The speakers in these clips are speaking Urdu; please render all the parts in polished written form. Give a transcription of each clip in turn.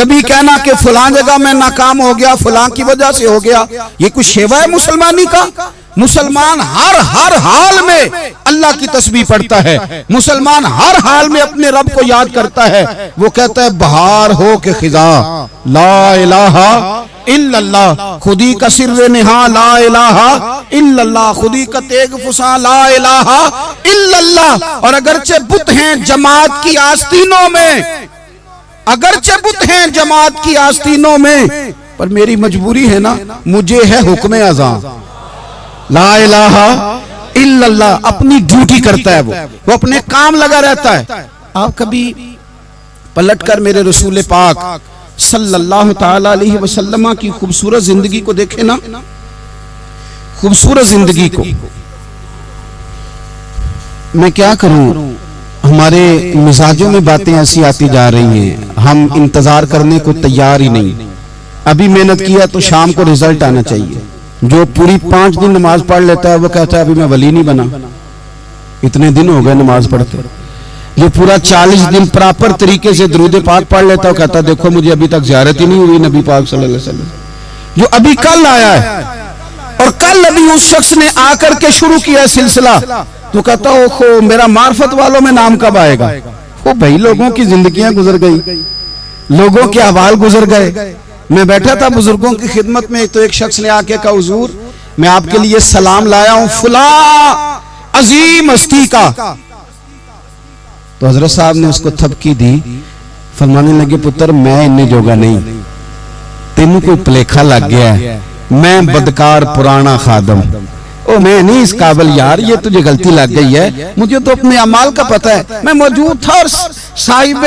کبھی کہنا کہ فلاں جگہ میں ناکام ہو گیا، فلاں کی وجہ سے ہو گیا، یہ کوئی شیوا ہے مسلمانی کا؟ مسلمان ہر حال میں اللہ کی تسبیح پڑھتا ہے، مسلمان ہر حال میں اپنے رب کو یاد کرتا ہے۔ وہ کہتا ہے بہار ہو کہ خزاں لا الہ الا اللہ، خودی کا سر نہاں لا الہ الا اللہ، خودی کا تیغ فساں لا الہ الا اللہ۔ اور اگرچہ بت ہیں جماعت کی آستینوں میں، اگرچہ بت ہیں جماعت کی آستینوں میں، پر میری مجبوری ہے نا، مجھے ہے حکم اذاں لا الہ الا اللہ۔ اپنی ڈیوٹی کرتا ہے، وہ اپنے کام لگا رہتا ہے۔ آپ کبھی پلٹ کر میرے رسول پاک صلی اللہ تعالی علیہ وسلم کی خوبصورت زندگی کو دیکھیں نا، خوبصورت زندگی کو۔ میں کیا کروں، ہمارے مزاجوں میں باتیں ایسی آتی جا رہی ہیں، ہم انتظار کرنے کو تیار ہی نہیں۔ ابھی محنت کیا تو شام کو رزلٹ آنا چاہیے۔ جو پوری 5 دن نماز پڑھ لیتا ہے وہ کہتا ہے ابھی میں ولی نہیں بنا، اتنے دن ہو گئے نماز پڑھتے۔ جو پورا 40 دن پراپر طریقے سے درود پاک پڑھ لیتا ہے وہ کہتا ہے دیکھو مجھے ابھی تک زیارت ہی نہیں ہوئی نبی پاک صلی اللہ علیہ وسلم۔ جو ابھی کل آیا ہے اور کل ابھی اس شخص نے آ کر کے شروع کیا سلسلہ، تو کہتا اوہو میرا معرفت والوں میں نام کب آئے گا؟ وہ بھائی لوگوں کی زندگیاں گزر گئی، لوگوں کے احوال گزر گئے۔ میں بیٹھا تھا بزرگوں کی خدمت میں، تو ایک شخص نے آ کے کہا حضور میں آپ کے لیے سلام لایا ہوں فلاں عظیم ہستی کا۔ تو حضرت صاحب نے اس کو تھپکی دی، فرمانے لگے پتر میں انہیں جوگا نہیں، تینوں کوئی پلیکھا لگ گیا ہے، میں بدکار پرانا خادم، او میں نہیں اس قابل یار، یہ تجھے غلطی لگ گئی ہے، مجھے تو اپنے اعمال کا پتہ ہے، میں موجود تھا اور صاحب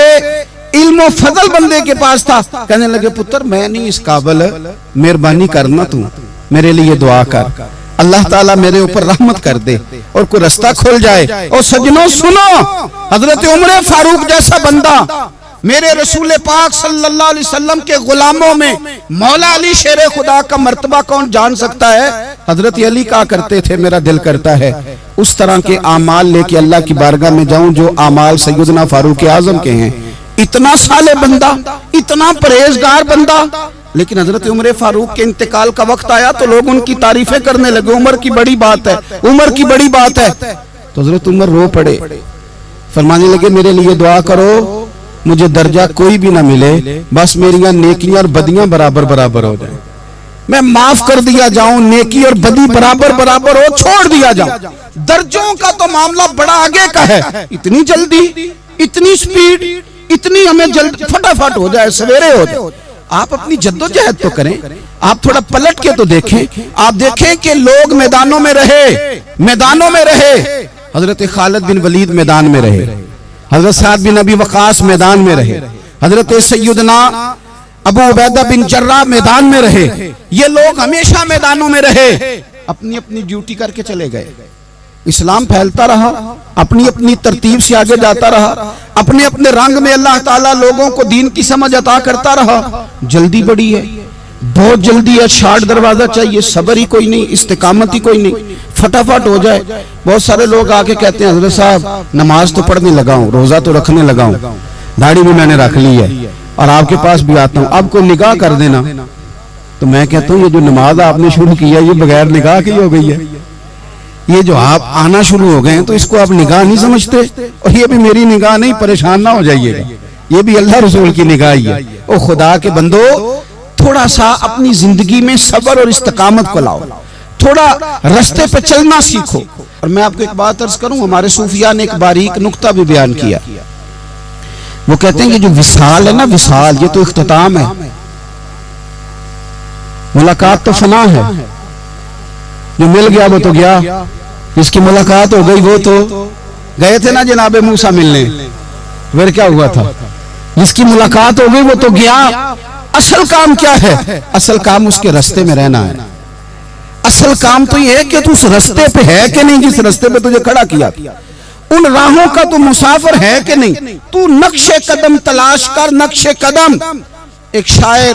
علم و فضل بندے کے پاس تھا۔ کہنے لگے پتر میں نہیں اس قابل، مہربانی کرنا تو میرے لیے دعا کر، اللہ تعالیٰ میرے اوپر رحمت کر دے اور کوئی رستہ کھل جائے۔ اور سجنوں سنو، حضرت عمر فاروق جیسا بندہ میرے رسول پاک صلی اللہ علیہ وسلم کے غلاموں میں مولا علی شیر خدا کا مرتبہ کون جان سکتا ہے؟ حضرت علی کہا کرتے تھے میرا دل کرتا ہے اس طرح کے اعمال لے کے اللہ کی بارگاہ میں جاؤں جو اعمال سیدنا فاروق اعظم کے ہیں۔ اتنا صالح بندہ، اتنا پرہیزگار بندہ، لیکن حضرت عمر فاروق کے انتقال کا وقت آیا تو لوگ ان کی تعریفیں کرنے لگے، عمر کی بڑی بات ہے، عمر کی بڑی بات ہے۔ تو حضرت عمر رو پڑے، فرمانے لگے میرے لیے دعا کرو، مجھے درجہ کوئی بھی نہ ملے، بس میریاں نیکیاں اور بدیاں برابر برابر ہو جائیں، میں معاف کر دیا جاؤں، نیکی اور بدی برابر برابر ہو، چھوڑ دیا جاؤں۔ درجوں کا تو معاملہ بڑا آگے کا ہے، اتنی جلدی، اتنی سپیڈ، اتنی ہمیں جلد فٹافٹ ہو جائے، سویرے ہو جائے۔ آپ اپنی جدوجہد تو کریں، آپ تھوڑا پلٹ کے تو دیکھیں، آپ دیکھیں کہ لوگ میدانوں میں رہے، حضرت خالد بن ولید میدان میں رہے، حضرت سعد بن ابی وقاص میدان میں رہے، حضرت سیدنا ابو عبیدہ بن جراح میدان میں رہے، یہ لوگ ہمیشہ میدانوں میں رہے، اپنی اپنی ڈیوٹی کر کے چلے گئے۔ اسلام پھیلتا رہا، اپنی اپنی ترتیب سے آگے جاتا رہا، اپنے اپنے رنگ میں اللہ تعالیٰ لوگوں کو دین کی سمجھ عطا کرتا رہا۔ جلدی بڑی ہے، بہت جلدی ہے، شارٹ دروازہ چاہیے، صبر ہی کوئی نہیں، استقامت ہی کوئی نہیں، فٹافٹ ہو جائے۔ بہت سارے لوگ آگے کہتے ہیں حضرت صاحب نماز تو پڑھنے لگا ہوں، روزہ تو رکھنے لگا ہوں، داڑھی بھی میں نے رکھ لی ہے اور آپ کے پاس بھی آتا ہوں، اب کوئی نگاہ کر دینا۔ تو میں کہتا ہوں یہ جو نماز آپ نے شروع کی ہے یہ بغیر نگاہ کی ہو گئی ہے، یہ جو آپ آنا شروع ہو گئے ہیں تو اس کو آپ نگاہ نہیں سمجھتے، اور یہ بھی میری نگاہ نہیں، پریشان نہ ہو جائیے گا، یہ بھی اللہ رسول کی نگاہ ہی ہے۔ او خدا کے بندو تھوڑا سا اپنی زندگی میں صبر اور استقامت کو لاؤ، تھوڑا رستے پہ چلنا سیکھو۔ اور میں آپ کو ایک بات عرض کروں، ہمارے صوفیاء نے ایک باریک نقطہ بھی بیان کیا، وہ کہتے ہیں کہ جو وصال ہے نا، وصال یہ تو اختتام ہے، ملاقات تو فنا ہے، جو مل گیا وہ تو گیا، جس کی ملاقات ہو گئی وہ تو گئے تھے نا جناب موسیٰ ملنے، پھر کیا ہوا تھا؟ جس کی ملاقات ہو گئی وہ تو گیا۔ اصل کام کیا ہے؟ اصل کام اس کے رستے میں رہنا ہے، اصل کام تو یہ ہے کہ تو اس رستے پہ ہے کہ نہیں، جس رستے پہ تجھے کھڑا کیا، ان راہوں کا تو مسافر ہے کہ نہیں، تو نقش قدم تلاش کر، نقش قدم۔ ایک شاعر